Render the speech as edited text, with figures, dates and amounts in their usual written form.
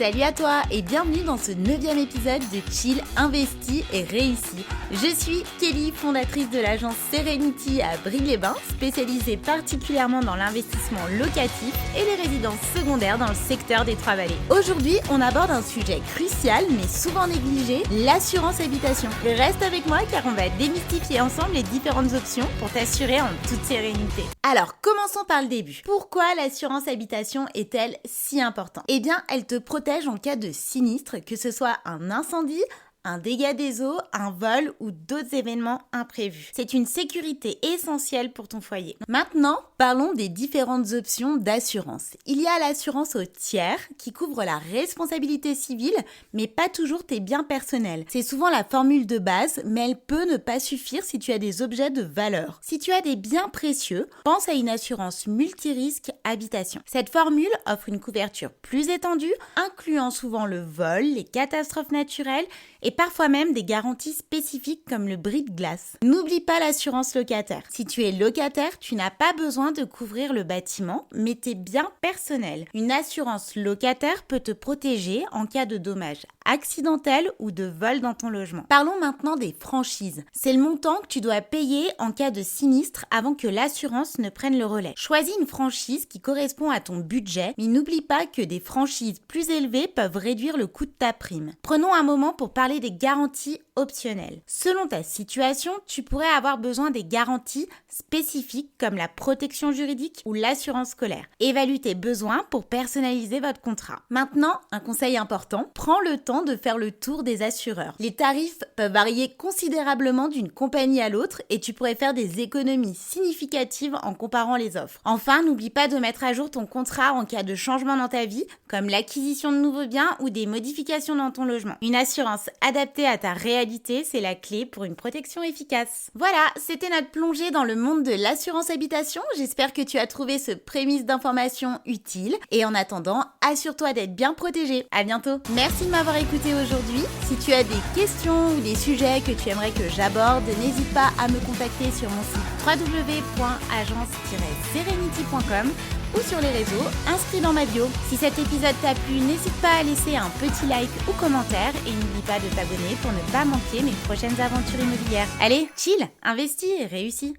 Salut à toi et bienvenue dans ce 9e épisode de Chill, Investi et Réussi. Je suis Kelly, fondatrice de l'agence Serenity à Brive-les-Bains, spécialisée particulièrement dans l'investissement locatif et les résidences secondaires dans le secteur des Trois-Vallées. Aujourd'hui, on aborde un sujet crucial mais souvent négligé, l'assurance habitation. Reste avec moi car on va démystifier ensemble les différentes options pour t'assurer en toute sérénité. Alors, commençons par le début. Pourquoi l'assurance habitation est-elle si importante ? Eh bien, elle te protège en cas de sinistre, que ce soit un incendie, un dégât des eaux, un vol ou d'autres événements imprévus. C'est une sécurité essentielle pour ton foyer. Maintenant, parlons des différentes options d'assurance. Il y a l'assurance au tiers qui couvre la responsabilité civile, mais pas toujours tes biens personnels. C'est souvent la formule de base, mais elle peut ne pas suffire si tu as des objets de valeur. Si tu as des biens précieux, pense à une assurance multirisque habitation. Cette formule offre une couverture plus étendue, incluant souvent le vol, les catastrophes naturelles et parfois même des garanties spécifiques comme le bris de glace. N'oublie pas l'assurance locataire. Si tu es locataire, tu n'as pas besoin de couvrir le bâtiment, mais tes biens personnels. Une assurance locataire peut te protéger en cas de dommages accidentels ou de vol dans ton logement. Parlons maintenant des franchises. C'est le montant que tu dois payer en cas de sinistre avant que l'assurance ne prenne le relais. Choisis une franchise qui correspond à ton budget, mais n'oublie pas que des franchises plus élevées peuvent réduire le coût de ta prime. Prenons un moment pour parler des garanties optionnelles. Selon ta situation, tu pourrais avoir besoin des garanties spécifiques comme la protection juridique ou l'assurance scolaire. Évalue tes besoins pour personnaliser votre contrat. Maintenant, un conseil important, prends le temps de faire le tour des assureurs. Les tarifs peuvent varier considérablement d'une compagnie à l'autre et tu pourrais faire des économies significatives en comparant les offres. Enfin, n'oublie pas de mettre à jour ton contrat en cas de changement dans ta vie, comme l'acquisition de nouveaux biens ou des modifications dans ton logement. Une assurance adaptée à ta réalité, c'est la clé pour une protection efficace. Voilà, c'était notre plongée dans le monde de l'assurance habitation. J'espère que tu as trouvé ce prémisse d'information utile. Et en attendant, assure-toi d'être bien protégé. À bientôt. Merci de m'avoir écouté aujourd'hui. Si tu as des questions ou des sujets que tu aimerais que j'aborde, n'hésite pas à me contacter sur mon site www.agence-serenity.com ou sur les réseaux inscrits dans ma bio. Si cet épisode t'a plu, n'hésite pas à laisser un petit like ou commentaire et n'oublie pas de t'abonner pour ne pas manquer mes prochaines aventures immobilières. Allez, chill, investis et réussis.